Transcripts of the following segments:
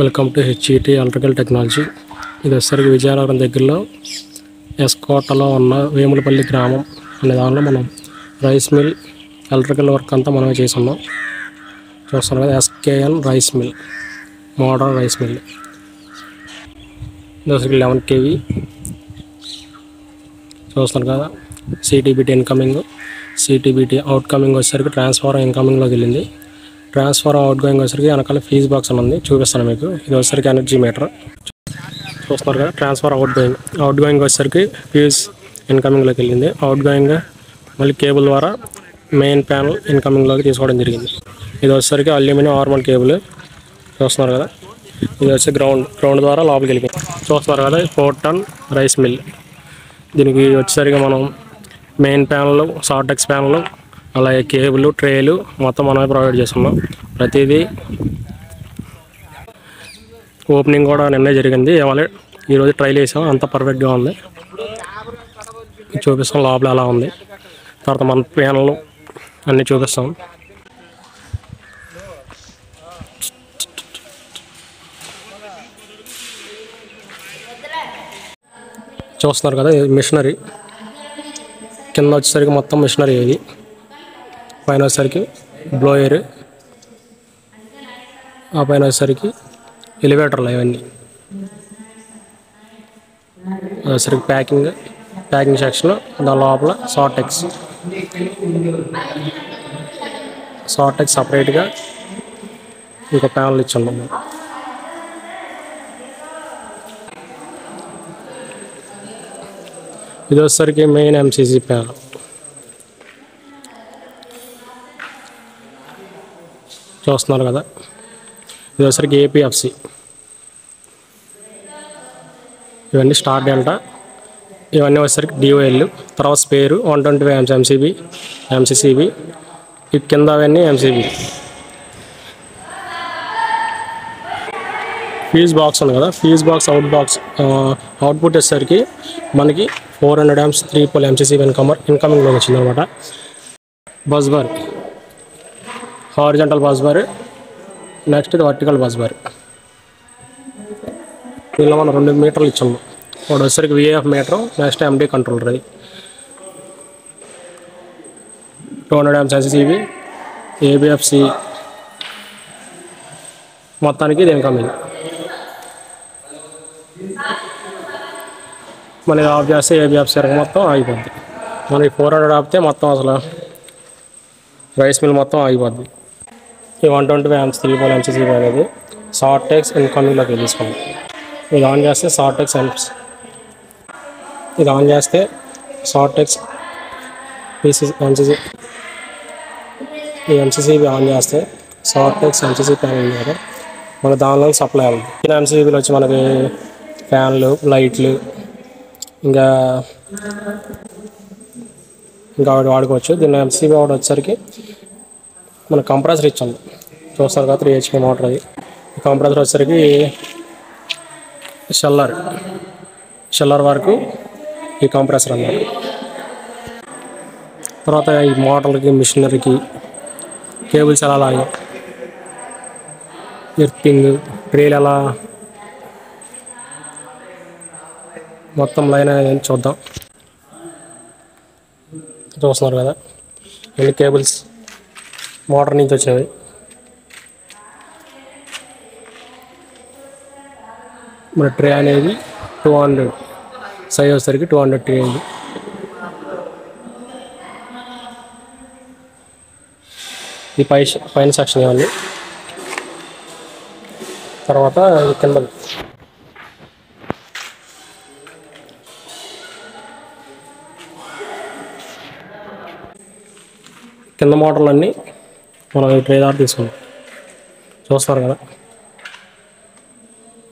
Welcome to HET electrical technology. ఇది వచ్చేసరికి విజయనగరం దగ్గరలో ఎస్కోటలో ఉన్న వేములపల్లి గ్రామం అనే దానిలో మనం రైస్ మిల్ ఎలక్ట్రికల్ వర్క్ అంతా మనమే చేసి ఉన్నాం. చూస్తున్నాం కదా, SKN rice mill, modern rice mill. ఇది వచ్చేసరికి 11 kV. చూస్తున్నారు కదా, CTPT incoming, CTPT out coming వచ్చేసరికి ట్రాన్స్ఫార్మర్ ఇన్కమింగ్లోకి వెళ్ళింది. ట్రాన్స్ఫార్మర్ అవుట్ గోయింగ్ వచ్చేసరికి వెనకాల ఫీజ్ బాక్స్ అని ఉంది, చూపిస్తాను మీకు. ఇది వచ్చేసరికి ఎనర్జీ మీటర్. చూస్తున్నారు కదా, ట్రాన్స్ఫార్మర్ అవుట్ గోయింగ్ వచ్చేసరికి ఫీజ్ ఇన్కమింగ్లోకి వెళ్ళింది. అవుట్ గోయింగ్ మళ్ళీ కేబుల్ ద్వారా మెయిన్ ప్యానల్ ఇన్కమింగ్లోకి తీసుకోవడం జరిగింది. ఇది వచ్చేసరికి అల్యూమినియం ఆర్మల్ కేబుల్. చూస్తున్నారు కదా, ఇది వచ్చి గ్రౌండ్ ద్వారా లోపలికి వెళ్ళింది. చూస్తున్నారు కదా, 4 ton రైస్ మిల్. దీనికి వచ్చేసరికి మనం మెయిన్ ప్యానల్, షార్టెక్స్ ప్యానల్, అలాగే కేబుల్, ట్రేలు మొత్తం మనమే ప్రొవైడ్ చేస్తున్నాం. ప్రతిదీ ఓపెనింగ్ కూడా నిన్నే జరిగింది. ఇవాళ ఈరోజు ట్రైల్ వేసాం, అంత పర్ఫెక్ట్గా ఉంది. చూపిస్తాం లోపల ఎలా ఉంది. తర్వాత మన ప్యానల్ అన్నీ చూపిస్తాం. చూస్తున్నారు కదా, ఇది మిషనరీ. కింద వచ్చేసరికి మొత్తం మిషనరీ. ఇది పైన వచ్చేసరికి బ్లోయర్, ఆ పైన వచ్చేసరికి ఎలివేటర్లు ఇవన్నీ. వచ్చేసరికి ప్యాకింగ్ సెక్షన్. దాని లోపల షార్టెక్స్ సపరేట్గా ఇంకో ప్యానల్ ఇచ్చున్నాం. ఇది వచ్చేసరికి మెయిన్ ఎంసీసీ ప్యానల్. చూస్తున్నారు కదా, ఇది వచ్చేసరికి ఏపీఎఫ్సి. ఇవన్నీ స్టార్ డెల్టా. ఇవన్నీ వచ్చేసరికి డిఓఎల్. తర్వాత స్పేరు 125 amps ఎంసీసీబీ. ఈ కింద అవన్నీ ఎంసీబీ. ఫీజ్ బాక్స్ ఉంది కదా, ఫీజ్ బాక్స్ అవుట్పుట్ వచ్చేసరికి మనకి 400 amps 3 pole ఎంసీసీబీ ఇన్కమింగ్లో వచ్చింది అనమాట. Bus bar, horizontal bus bar, next ఇది వర్టికల్ బస్ బార్. దీనిలో మనం 2 మీటర్లు ఇచ్చాము. ఒకటి వచ్చేసరికి విఏఎఫ్ మీటర్, నెక్స్ట్ ఎండి కంట్రోలర్. అది 200 amps ఎంసీసీబీ, ఏబిఎఫ్సి. మొత్తానికి ఇది ఇన్కమింగ్. మనకి ఆఫ్ చేస్తే ఏబిఎఫ్సి మొత్తం ఆగిపోద్ది. మనకి 400 ఆపితే మొత్తం అసలు రైస్ మిల్ మొత్తం ఆగిపోద్ది. ఈ 125 amps 3 pole ఎంసీసీబీ అనేది షార్టెక్స్ ఇన్కమింగ్లోకి తీసుకోండి. ఇది ఆన్ చేస్తే షార్టెక్స్ ఎంసీసీ. ఈ ఎంసీసీబీ ఆన్ చేస్తే షార్టెక్స్ ఎంసీసీ ప్యానల్ ఉంది కదా, మన దానిలో సప్లై అవుతుంది. ఈ ఎంసీసీబీలో వచ్చి మనకి ఫ్యాన్లు, లైట్లు ఇంకా వాడుకోవచ్చు. దీన్ని ఎంసీబీ ఒకటి వచ్చేసరికి మన కంప్రెసర్ ఇచ్చాము. చూస్తారు కదా, 3 HP మోటార్. అది ఈ కంప్రెసర్ వచ్చేసరికి షెల్లర్ వరకు ఈ కంప్రెసర్ అన్నమాట. తర్వాత ఈ మోటార్లకి, మిషనరీకి కేబుల్స్ ఎలా లాగా, ఎర్తింగ్, ట్రేలు ఎలా మొత్తం లైన్ అనేది చూద్దాం. చూస్తున్నారు కదా, ఎన్ని కేబుల్స్ మోటార్ నుంచి వచ్చేవి. మన ట్రే అనేది 200 సైజ్ వచ్చేసరికి 200 ట్రే అయింది. ఈ పైన సెక్షన్ ఇవ్వాలి. తర్వాత కింద మోటార్లన్నీ మనం ఈ ట్రే దాకా తీసుకున్నాం. చూస్తారు కదా,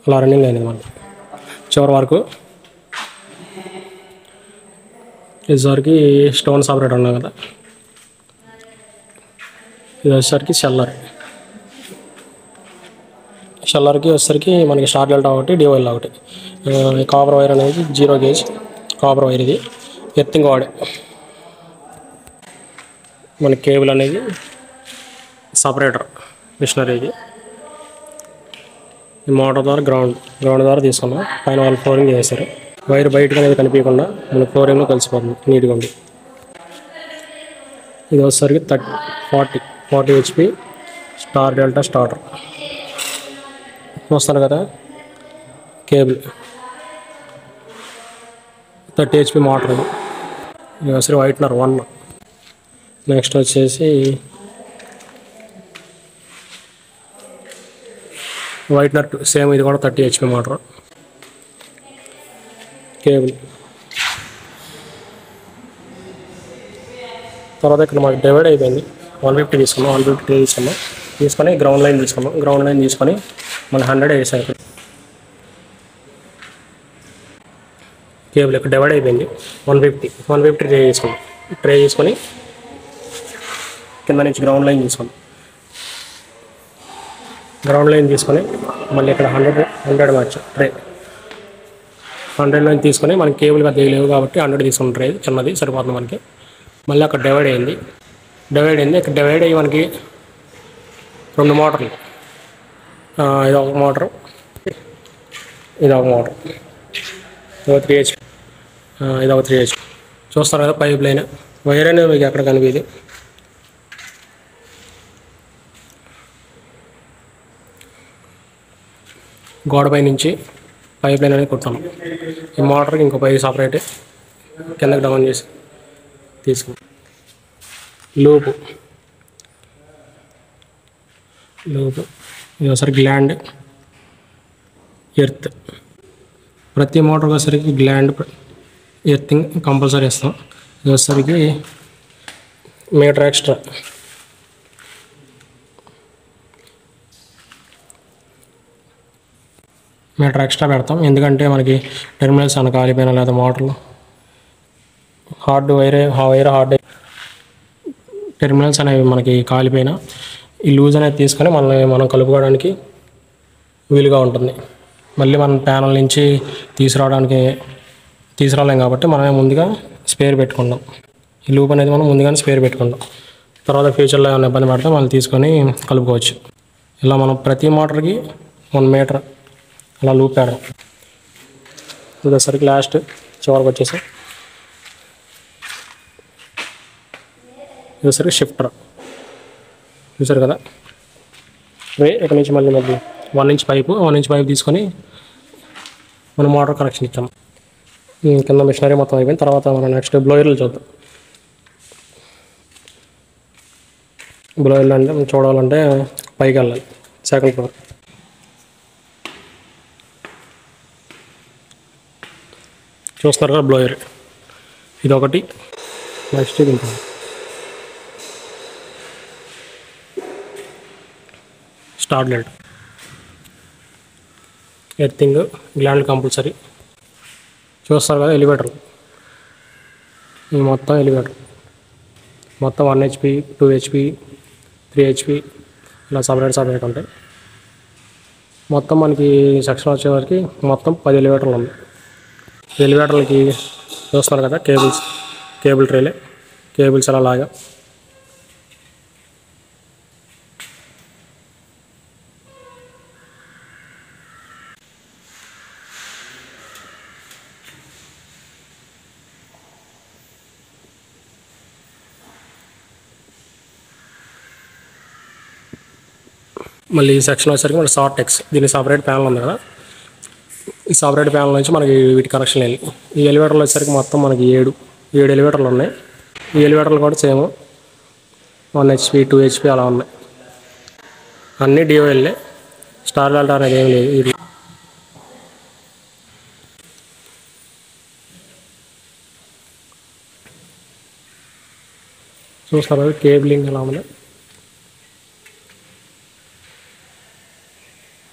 అలా రన్నింగ్ అయింది మనం చివరి వరకు. ఇదివరకు స్టోన్ సపరేట్ ఉన్నాం కదా. ఇది వచ్చేసరికి షెల్లర్కి వచ్చేసరికి మనకి స్టార్ డెల్టా ఒకటి, డిఓఎల్ ఒకటి. కాపర్ వైర్ అనేది 0 gauge కాపర్ వైర్. ఇది ఎర్తింగ్ వాడే మన కేబుల్ అనేది సపరేటర్ మిషనరీకి. ఈ మోటార్ ద్వారా గ్రౌండ్ ద్వారా తీసుకున్నాం. పైన వాళ్ళు ఫ్లోరింగ్ చేశారు. వైర్ బయటకు అనేది కనిపించకుండా మన ఫ్లోరింగ్లో కలిసిపోతుంది నీట్గా ఉంది. ఇది వచ్చేసరికి 40 HP స్టార్ డెల్టా స్టార్టర్. చూస్తారు కదా కేబుల్ 30 HP మోటార్. ఇది వచ్చేసరికి వైట్నర్ 1. నెక్స్ట్ వచ్చేసి వైట్నర్ 2 సేమ్, ఇది కూడా 30 HP మోటార్ కేబుల్. తర్వాత ఇక్కడ మాకు డివైడ్ అయిపోయింది. 150 తీసుకున్నాం, 150 తీసుకొని గ్రౌండ్ లైన్ తీసుకొని మన 100 వేసాం. కేబుల్ ఇక్కడ డివైడ్ అయిపోయింది. 150 ట్రే తీసుకొని కింద నుంచి గ్రౌండ్ లైన్ తీసుకొని మళ్ళీ ఇక్కడ 100 మార్చు ట్రే 100 లైన్ తీసుకొని మనకి కేబుల్గా తెలియలేవు కాబట్టి 100 తీసుకున్న ట్రే చిన్నది సరిపోతుంది మనకి. మళ్ళీ అక్కడ డివైడ్ అయింది. ఇక్కడ డివైడ్ అయ్యి మనకి 2 మోటార్లు, ఇదొక మోటార్, ఇదొక 3 HP, ఇదొక 3 HP. చూస్తారు కదా పైప్ లైన్. వైర్ అనేది మీకు ఎక్కడ కనిపించదు. గోడపై నుంచి పైప్ లైన్ అనేది కుట్టాము. ఈ మోటార్కి ఇంకో పైప్ సపరేట్ కిందకి డౌన్ చేసి తీసుకున్నాం. లూపు ఇది ఒకసారి గ్లాండ్ ఎర్త్. ప్రతి మోటార్కి వచ్చేసరికి గ్లాండ్ ఎర్తింగ్ కంపల్సరీ ఇస్తాం. ఇది వచ్చేసరికి మీటర్ ఎక్స్ట్రా. పెడతాం, ఎందుకంటే మనకి టెర్మినల్స్ అన్న కాలిపోయినా లేదా మోటార్లు హార్డ్ టెర్మినల్స్ అనేవి మనకి కాలిపోయినా ఈ లూజ్ అనేది తీసుకొని మనం కలుపుకోవడానికి వీలుగా ఉంటుంది. మళ్ళీ మనం ప్యానల్ నుంచి తీసుకురాలేం కాబట్టి మనమే ముందుగా స్పేర్ పెట్టుకుంటాం. ఈ లూప్ అనేది మనం ముందుగానే స్పేర్ పెట్టుకుంటాం. తర్వాత ఫ్యూచర్లో ఏమైనా ఇబ్బంది పడితే మనం తీసుకొని కలుపుకోవచ్చు. ఇలా మనం ప్రతి మోటార్కి 1 మీటర్ అలా లూప్ పెడదాం. ఇదొసరికి లాస్ట్ చివరికి వచ్చేసాం. ఇదొసరికి షిఫ్టర్ చూసారు కదా. ఇక్కడ నుంచి మళ్ళీ 1 ఇంచ్ పైపు తీసుకొని మనం మోటార్ కనెక్షన్ ఇచ్చాం. కింద మిషనరీ మొత్తం అయిపోయిన తర్వాత మనం నెక్స్ట్ బ్లోయర్లు చూద్దాం. బ్లోయర్లు అంటే చూడాలంటే పైకి వెళ్ళాలి, 2nd ఫ్లోర్. చూస్తున్నారు కదా బ్లోయర్, ఇదొకటి. నెక్స్ట్ ఇది ఇంకా star light, earthing, gland compulsory. చూస్తారు కదా ఎలివేటర్, ఇది మొత్తం ఎలివేటర్ మొత్తం 1 HP, 2 HP, 3 HP ఇలా సపరేట్ ఉంటాయి. మొత్తం మనకి సెక్షన్ వచ్చేవరకు మొత్తం 10 ఎలివేటర్లు ఉన్నాయి. ఎలివేటర్లకి చూస్తున్నారు కదా కేబుల్ ట్రేలే, కేబుల్స్ అలా లాగా. మళ్ళీ ఈ సెక్షన్ వచ్చేసరికి మన షార్ట్ టెక్స్, దీనికి సపరేట్ ప్యానల్ ఉంది కదా. ఈ సపరేట్ ప్యానల్ నుంచి మనకి వీటి కనెక్షన్ వెళ్ళి ఈ ఎలివేటర్లు వచ్చేసరికి మొత్తం మనకి 7 ఎలివేటర్లు ఉన్నాయి. ఈ ఎలివేటర్లు కూడా సేమ్ 1 HP, 2 HP అలా ఉన్నాయి. అన్నీ డిఓఎల్ఏ, స్టార్ డెల్టా అనేది ఏం లేదు. ఇది చూస్తారు కేబులింగ్ ఎలా ఉంది.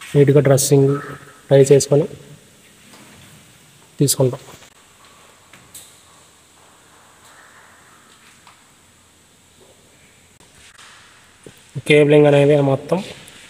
నీట్గా డ్రెస్సింగ్ ట్రై చేసుకొని తీసుకుంటాం. కేబులింగ్ అనేది మొత్తం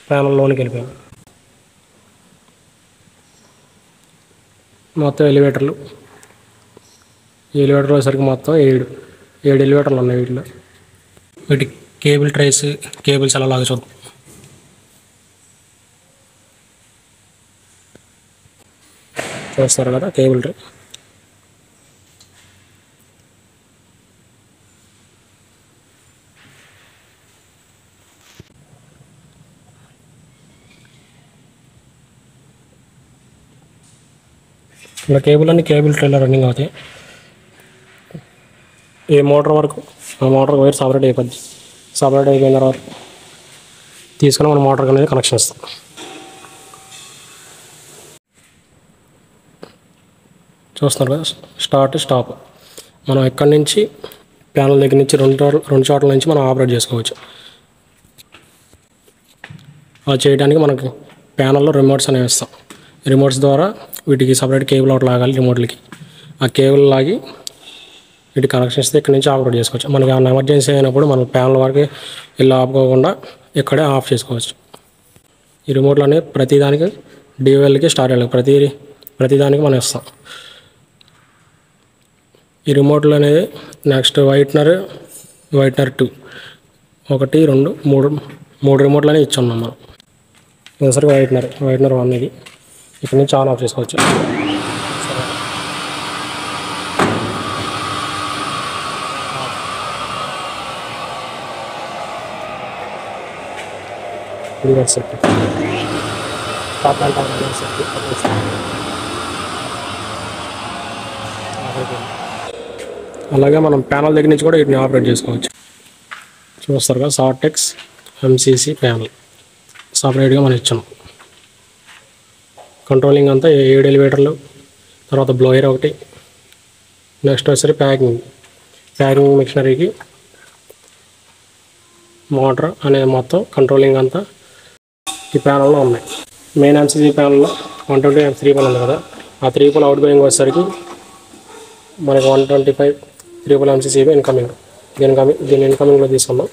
ప్యానల్లోనికి వెళ్ళిపోయింది. మొత్తం ఎలివేటర్లు, ఈ ఎలివేటర్ వచ్చేసరికి మొత్తం 7 ఎలివేటర్లు ఉన్నాయి. వీటి కేబుల్స్ ఎలా లాగా చూద్దాం. చూస్తారు కదా కేబుల్ ట్రే. ఇలా కేబుల్ అన్ని కేబుల్ ట్రేలో రన్నింగ్ అవుతాయి. ఏ మోటార్ వరకు ఆ మోటార్ వైర్ సపరేట్ అయిపోద్ది. సపరేట్ అయిపోయిన తర్వాత తీసుకుని మనం మోటార్ అనేది కనెక్షన్ ఇస్తాం. చూస్తున్నారు కదా స్టార్ట్ స్టాప్. మనం ఎక్కడి నుంచి ప్యానల్ దగ్గర నుంచి రెండు చోట్ల నుంచి మనం ఆపరేట్ చేసుకోవచ్చు. అలా చేయడానికి మనకి ప్యానల్లో రిమోట్స్ అనేవి ఇస్తాం. రిమోట్స్ ద్వారా వీటికి సపరేట్ కేబుల్ ఒకటి లాగాలి. రిమోట్లకి ఆ కేబుల్ లాగి వీటి కనెక్షన్ ఇస్తే ఇక్కడ నుంచి ఆపరేట్ చేసుకోవచ్చు. మనకి ఏమైనా ఎమర్జెన్సీ అయినప్పుడు మనం ప్యానల్ వరకు ఇలా ఆపుకోకుండా ఇక్కడే ఆఫ్ చేసుకోవచ్చు. ఈ రిమోట్లు అనేవి ప్రతిదానికి డివైఎల్కి స్టార్ట్ అయ్యాలి. ప్రతిదానికి మనం ఇస్తాం. ఈ రిమోట్లు అనేది నెక్స్ట్ వైట్నర్ 2 1 2 3 రిమోట్లు అనేవి ఇచ్చున్నాం మనం. ఒకసారి వైట్నర్ 1 ఇది ఇక్కడ నుంచి ఆన్ ఆఫ్ చేసుకోవచ్చు. అలాగే మనం ప్యానల్ దగ్గర నుంచి కూడా వీటిని ఆపరేట్ చేసుకోవచ్చు. చూస్తారు కదా సార్టెక్స్ MCC ప్యానల్ సపరేట్గా మనం ఇచ్చాం. కంట్రోలింగ్ అంతా 7 ఎలివేటర్లు, తర్వాత బ్లోయర్ ఒకటి, నెక్స్ట్ వచ్చేసరి ప్యాకింగ్ మిషనరీకి మోటార్ అనేది మొత్తం కంట్రోలింగ్ అంతా ఈ ప్యానల్లో ఉన్నాయి. మెయిన్ MCC ప్యానల్లో 120 3 పోల్ ఉంది కదా, ఆ 3 పోల్ అవుట్ గోయింగ్ వచ్చేసరికి మనకి 125 3 పోల్ MCC ఇన్కమింగ్. దీని ఇన్కమింగ్లో తీసుకున్నాం.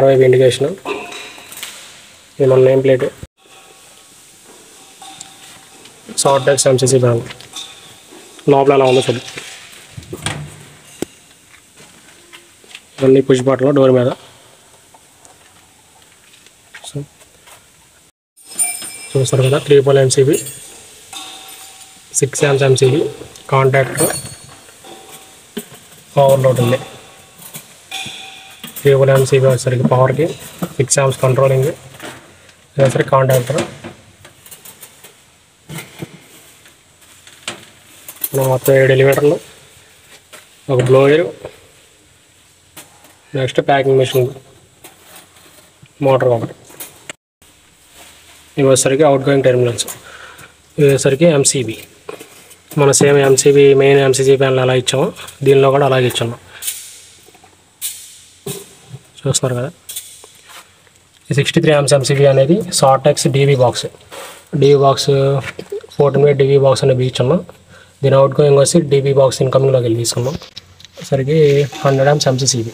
RYB ఇండికేషన్, ఇది మన name plate. Sortex MCC panel లోపల ఎలా ఉందో చూద్దాం. ఇవన్నీ పుష్ బటన్లు డోర్ మీద. చూస్తారు కదా 3 pole MCB 6 amps MCB contact overload ఉంది. 3 పోల్ MCB వచ్చేసరికి పవర్కి 6 amps కంట్రోలింగ్. వచ్చేసరికి కాంటాక్టర్ మొత్తం 7 ఎలివేటర్లు, ఒక blower, next packing machine motor ఒకటి. ఇవి వచ్చేసరికి అవుట్ గోయింగ్ టెర్మినల్స్. ఇవి వచ్చేసరికి MCB మన same MCB main MCC panel ఎలా ఇచ్చామో దీనిలో కూడా అలాగే ఇచ్చాము. చూస్తున్నారు కదా ఈ 63 amps MCB అనేది Sortex DV box 14 DV box అనేది ఇచ్చాము. దీని అవుట్ గోయింగ్ వచ్చి DV బాక్స్ ఇన్కమింగ్లోకి వెళ్ళి తీసుకున్నాం. సరికి 100 amps MCCB.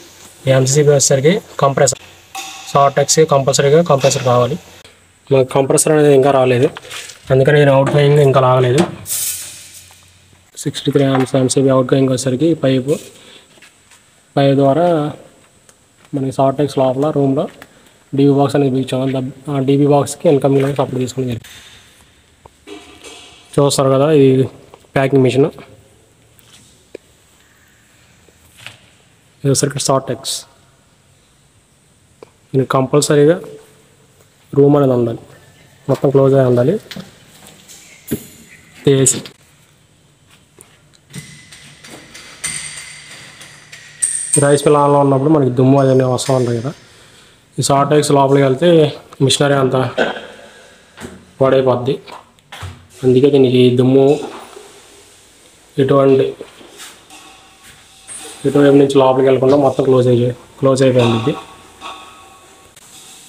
ఈ MCCB వచ్చేసరికి కంప్రెసర్. సార్టెక్స్ కంపల్సరీగా కంప్రెసర్ కావాలి. మాకు కంప్రెసర్ అనేది ఇంకా రాలేదు, అందుకని నేను అవుట్ గోయింగ్ ఇంకా లాగలేదు. 63 amps MCB అవుట్ గోయింగ్ వచ్చేసరికి పైప్ ద్వారా మనకి సార్టెక్స్ లోపల రూమ్లో DV బాక్స్ అనేది ఇచ్చాము. ఆ DV బాక్స్కి ఇన్కమింగ్లో సపోర్ట్ తీసుకుని జరిగింది. చూస్తారు కదా ఇది ప్యాకింగ్ మిషన్. ఇది వచ్చరికి సార్టెక్స్. దీనికి కంపల్సరీగా రూమ్ అనేది ఉండాలి, మొత్తం క్లోజ్ అయి ఉండాలి. ఏసీ రైస్ మిల్ ఆన్లో ఉన్నప్పుడు మనకి దుమ్ము అదన్నీ వస్తూ ఉంటాయి కదా. ఈ సార్టెక్స్ లోపలికి వెళ్తే మిషనరీ అంతా పాడైపోద్ది. అందుకే దీనికి దుమ్ము ఎటువైపు నుంచి లోపలికి వెళ్ళకుండా మొత్తం క్లోజ్ అయిపోయింది.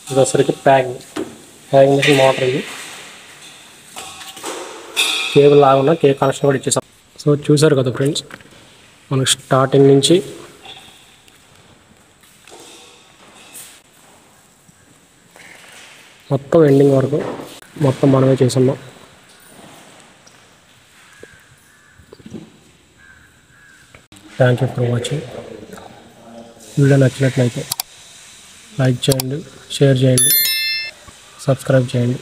ఇది వచ్చరికి ప్యాకింగ్ మిషన్ మోటార్. ఇది కేబుల్ లాగున్నా కనెక్షన్ కూడా ఇచ్చేసాం. సో చూసారు కదా ఫ్రెండ్స్, మనకు స్టార్టింగ్ నుంచి మొత్తం ఎండింగ్ వరకు మొత్తం మనమే చేస్తున్నాం. Thank you for watching. Video నచ్చినట్లయితే లైక్ చేయండి, షేర్ చేయండి, సబ్స్క్రైబ్ చేయండి.